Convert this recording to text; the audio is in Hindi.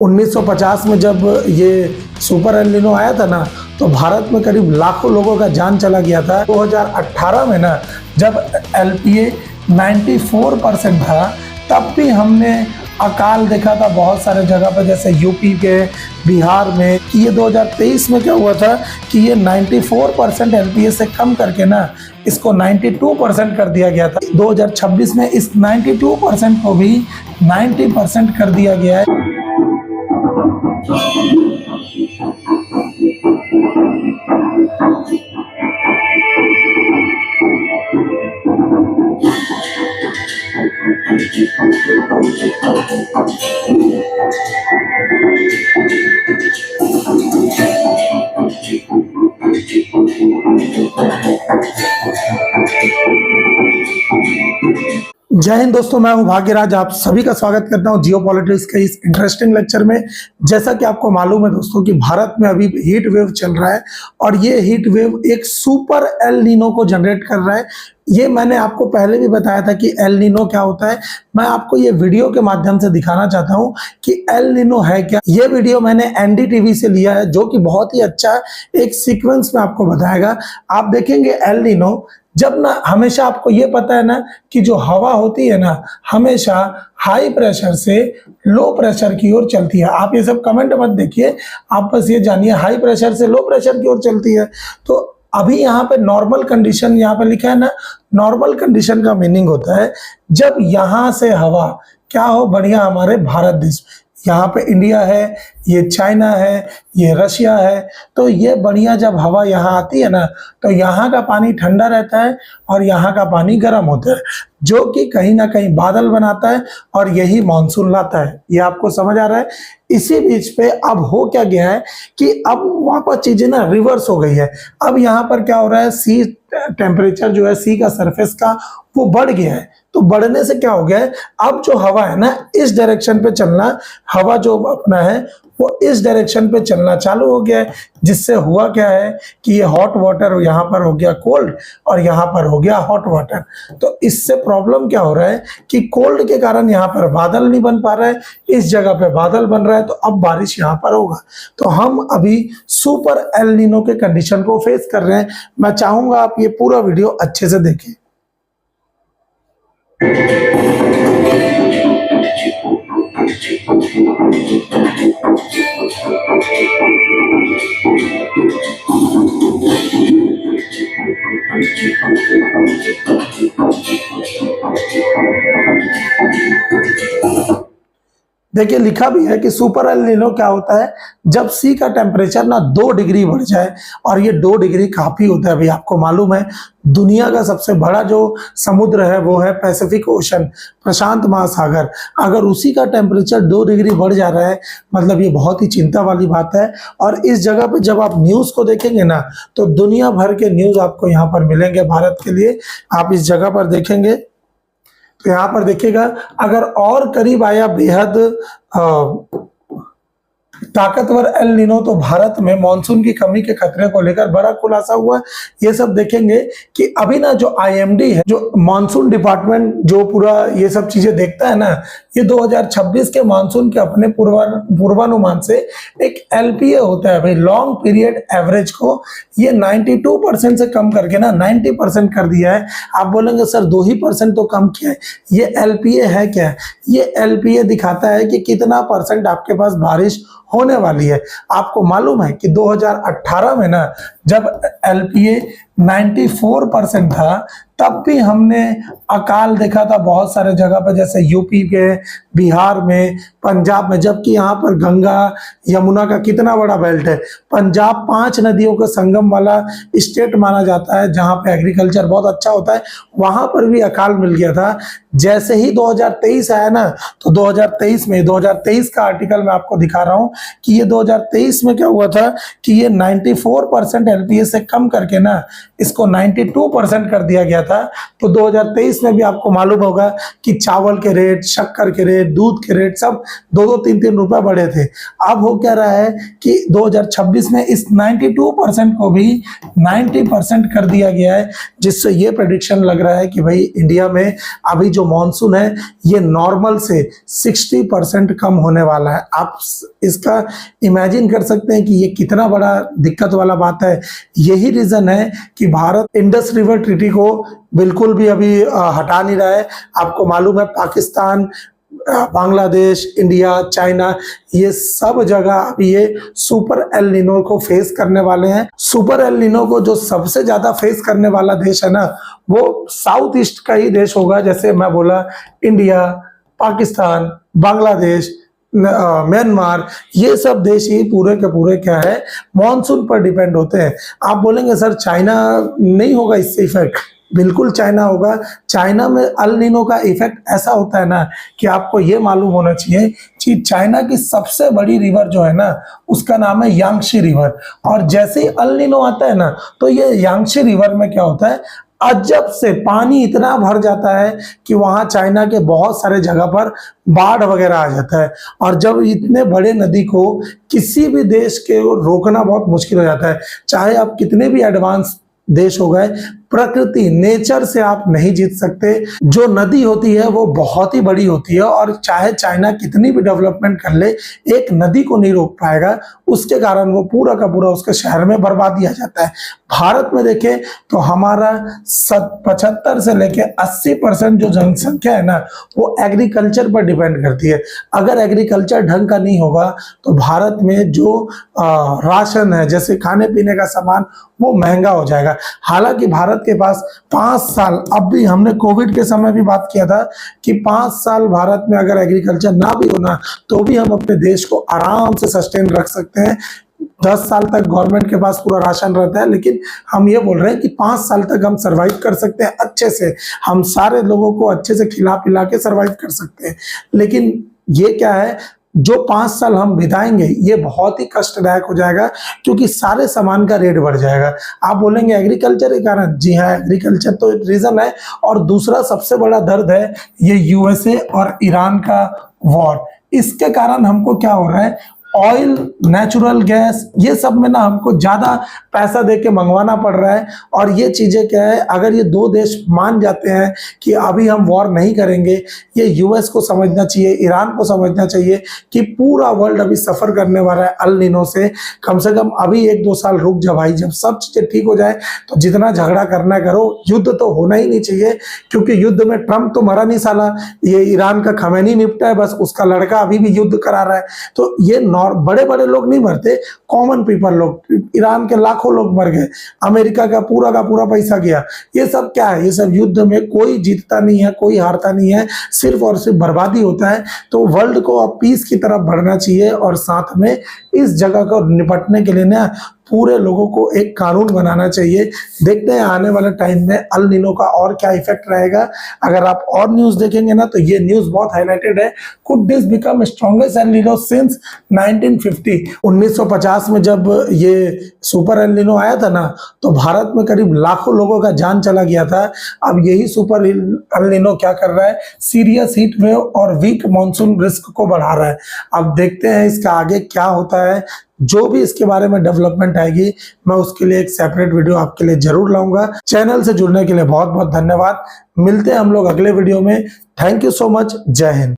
1950 में जब ये सुपर एल नीनो आया था ना, तो भारत में करीब लाखों लोगों का जान चला गया था। 2018 में ना जब LPA 94% था, तब भी हमने अकाल देखा था बहुत सारे जगह पर, जैसे यूपी के, बिहार में। कि ये 2023 में क्या हुआ था कि ये 94% LPA से कम करके ना इसको 92% कर दिया गया था। 2026 में इस 92% को भी 90% कर दिया गया है। जय हिंद दोस्तों, मैं हूं भाग्यराज। आप सभी का स्वागत करता हूं जियो पॉलिटिक्स के इस इंटरेस्टिंग लेक्चर में। जैसा कि आपको मालूम है दोस्तों कि भारत में अभी हीट वेव चल रहा है और ये हीट वेव एक सुपर एल नीनो को जनरेट कर रहा है। ये मैंने आपको पहले भी बताया था कि एल नीनो क्या होता है। मैं आपको ये वीडियो के माध्यम से दिखाना चाहता हूं कि एल नीनो है क्या। ये वीडियो मैंने NDTV से लिया है, जो कि बहुत ही अच्छा एक सीक्वेंस में आपको बताएगा। आप देखेंगे एल नीनो जब ना, हमेशा आपको ये पता है ना कि जो हवा होती है ना, हमेशा हाई प्रेशर से लो प्रेशर की ओर चलती है। आप ये सब कमेंट मत देखिए, आप बस ये जानिए हाई प्रेशर से लो प्रेशर की ओर चलती है। तो अभी यहाँ पे नॉर्मल कंडीशन यहाँ पे लिखा है ना, नॉर्मल कंडीशन का मीनिंग होता है जब यहाँ से हवा क्या हो, बढ़िया हमारे भारत देश, यहाँ पे इंडिया है, ये चाइना है, ये रशिया है, तो ये बढ़िया जब हवा यहाँ आती है ना, तो यहाँ का पानी ठंडा रहता है और यहाँ का पानी गर्म होता है, जो कि कहीं ना कहीं बादल बनाता है और यही मानसून लाता है। ये आपको समझ आ रहा है। इसी बीच पे अब हो क्या गया है कि अब वापस चीजें ना रिवर्स हो गई है। अब यहाँ पर क्या हो रहा है, सी टेम्परेचर जो है, सी का सरफेस का, वो बढ़ गया है। तो बढ़ने से क्या हो गया है, अब जो हवा है ना, इस डायरेक्शन पे चलना, हवा जो अपना है वो इस डायरेक्शन पे चलना चालू हो गया है। जिससे हुआ क्या है कि ये हॉट वाटर यहाँ पर हो गया कोल्ड और यहाँ पर हो गया हॉट वाटर। तो इससे प्रॉब्लम क्या हो रहा है कि कोल्ड के कारण यहाँ पर बादल नहीं बन पा रहा है, इस जगह पे बादल बन रहा है, तो अब बारिश यहाँ पर होगा। तो हम अभी सुपर एल नीनो के कंडीशन को फेस कर रहे हैं। मैं चाहूंगा आप ये पूरा वीडियो अच्छे से देखें। देखिए लिखा भी है कि सुपर एल नीनो क्या होता है, जब सी का टेम्परेचर ना 2 डिग्री बढ़ जाए, और ये 2 डिग्री काफी होता है। अभी आपको मालूम है दुनिया का सबसे बड़ा जो समुद्र है वो है पैसिफिक ओशन, प्रशांत महासागर। अगर उसी का टेम्परेचर 2 डिग्री बढ़ जा रहा है, मतलब ये बहुत ही चिंता वाली बात है। और इस जगह पे जब आप न्यूज को देखेंगे ना, तो दुनिया भर के न्यूज आपको यहाँ पर मिलेंगे भारत के लिए। आप इस जगह पर देखेंगे तो यहाँ पर देखिएगा, अगर और करीब आया बेहद ताकतवर एल नीनो, तो भारत में मानसून की कमी के खतरे को लेकर बड़ा खुलासा हुआ। ये सब देखेंगे कि अभी ना जो IMD है, जो मानसून डिपार्टमेंट जो पूरा ये सब चीजें देखता है ना, ये 2026 के मानसून के अपने पूर्वानुमान से एक LPA होता है भाई, लॉन्ग पीरियड एवरेज को ये 92% से कम करके ना 90% कर दिया है। आप बोलेंगे सर 2% तो कम किया है। ये LPA है क्या? ये LPA दिखाता है कि कितना परसेंट आपके पास बारिश होने वाली है। आपको मालूम है कि 2018 में ना जब LPA 94% था, तब भी हमने अकाल देखा था बहुत सारे जगह पर, जैसे यूपी के, बिहार में, पंजाब में। जबकि यहाँ पर गंगा यमुना का कितना बड़ा बेल्ट है। पंजाब 5 नदियों का संगम वाला स्टेट माना जाता है, जहाँ पे एग्रीकल्चर बहुत अच्छा होता है। वहां पर भी अकाल मिल गया था। जैसे ही 2023 आया ना, तो 2023 का आर्टिकल मैं आपको दिखा रहा हूँ कि ये 2023 में क्या हुआ था कि ये 94% एलपीएस से कम करके ना इसको 92% कर दिया गया था। तो 2023 में भी आपको मालूम होगा कि चावल के रेट, शक्कर के रेट, दूध के रेट सब 2-2, 3-3 रुपए बढ़े थे। अब हो क्या रहा है कि 2026 में इस 92% को भी 90% कर दिया गया है, जिससे ये प्रेडिक्शन लग रहा है कि भाई इंडिया में अभी जो मॉनसून है ये नॉर्मल से 60% कम होने वाला है। आप इसका इमेजिन कर सकते हैं कि ये कितना बड़ा दिक्कत वाला बात है। यही रीजन है कि भारत इंडस रिवर ट्रीटी को बिल्कुल भी अभी हटा नहीं रहा है। आपको मालूम है पाकिस्तान, बांग्लादेश, इंडिया, चाइना, ये सब जगह अभी ये सुपर एल नीनो को फेस करने वाले हैं। सुपर एल नीनो को जो सबसे ज्यादा फेस करने वाला देश है ना, वो साउथ ईस्ट का ही देश होगा। जैसे मैं बोला इंडिया, पाकिस्तान, बांग्लादेश, म्यांमार, ये सब देश ही पूरे के पूरे क्या है, मॉनसून पर डिपेंड होते हैं। आप बोलेंगे सर चाइना नहीं होगा इससे इफेक्ट? बिल्कुल चाइना होगा। चाइना में अल नीनो का इफेक्ट ऐसा होता है ना कि आपको ये मालूम होना चाहिए कि चाइना की सबसे बड़ी रिवर जो है ना उसका नाम है यांगशी रिवर। और जैसे ही अल नीनो आता है ना तो ये यांगशी रिवर में क्या होता है, अजब से पानी इतना भर जाता है कि वहां चाइना के बहुत सारे जगह पर बाढ़ वगैरह आ जाता है। और जब इतने बड़े नदी को किसी भी देश के रोकना बहुत मुश्किल हो जाता है, चाहे आप कितने भी एडवांस देश हो गए, प्रकृति, नेचर से आप नहीं जीत सकते। जो नदी होती है वो बहुत ही बड़ी होती है और चाहे चाइना कितनी भी डेवलपमेंट कर ले, एक नदी को नहीं रोक पाएगा। उसके कारण वो पूरा का पूरा उसके शहर में बर्बादी आ जाता है। भारत में देखें तो हमारा 75 से लेके 80% जो जनसंख्या है ना वो एग्रीकल्चर पर डिपेंड करती है। अगर एग्रीकल्चर ढंग का नहीं होगा तो भारत में जो राशन है, जैसे खाने पीने का सामान, वो महंगा हो जाएगा। हालांकि भारत के पास 5 साल, अब भी हमने कोविड के समय भी बात किया था कि 5 साल भारत में अगर एग्रीकल्चर ना भी होना तो भी हम अपने देश को आराम से सस्टेन रख सकते हैं। 10 साल तक गवर्नमेंट के पास पूरा राशन रहता है, लेकिन हम ये बोल रहे हैं कि 5 साल तक हम सरवाइव कर सकते हैं अच्छे से। हम सारे लोगों को अच्छे से खिला पिला के सरवाइव कर सकते हैं। लेकिन ये क्या है, जो 5 साल हम बिताएंगे ये बहुत ही कष्टदायक हो जाएगा क्योंकि सारे सामान का रेट बढ़ जाएगा। आप बोलेंगे एग्रीकल्चर के कारण, जी हाँ, एग्रीकल्चर तो रीजन है। और दूसरा सबसे बड़ा दर्द है ये यूएसए और ईरान का वॉर। इसके कारण हमको क्या हो रहा है, ऑयल, नेचुरल गैस, ये सब में ना हमको ज्यादा पैसा देके मंगवाना पड़ रहा है। और ये चीजें क्या है, अगर ये दो देश मान जाते हैं कि अभी हम वॉर नहीं करेंगे, ये यूएस को समझना चाहिए, ईरान को समझना चाहिए कि पूरा वर्ल्ड अभी सफर करने वाला है अल नीनो से। कम से कम अभी 1-2 साल रुक जा भाई, जब सब चीजें ठीक हो जाए तो जितना झगड़ा करना करो, युद्ध तो होना ही नहीं चाहिए। क्योंकि युद्ध में ट्रम्प तो मरा नहीं साला, ये ईरान का खमैनी निपटा है, बस उसका लड़का अभी भी युद्ध करा रहा है। तो ये बड़े बड़े लोग नहीं मरते, कॉमन पीपल लोग, ईरान के लाखों लोग मर गए, अमेरिका का पूरा पैसा गया। ये सब क्या है, ये सब युद्ध में कोई जीतता नहीं है, कोई हारता नहीं है, सिर्फ और सिर्फ बर्बादी होता है। तो वर्ल्ड को अब पीस की तरफ बढ़ना चाहिए और साथ में इस जगह को निपटने के लिए ना पूरे लोगों को एक कानून बनाना चाहिए। देखते हैं आने वाले टाइम में अल नीनो का और क्या इफेक्ट रहेगा। अगर आप और न्यूज देखेंगे ना तो ये न्यूज बहुत हाईलाइटेड है, could this become strongest El Nino since 1950। 1950 में जब ये सुपर एल नीनो आया था ना तो भारत में करीब लाखों लोगों का जान चला गया था। अब यही सुपर एल नीनो क्या कर रहा है, सीरियस हीट वेव और वीक मॉनसून रिस्क को बढ़ा रहा है। अब देखते हैं इसका आगे क्या होता है। जो भी इसके बारे में डेवलपमेंट आएगी मैं उसके लिए एक सेपरेट वीडियो आपके लिए जरूर लाऊंगा। चैनल से जुड़ने के लिए बहुत बहुत धन्यवाद। मिलते हैं हम लोग अगले वीडियो में। Thank you so much. जय हिंद।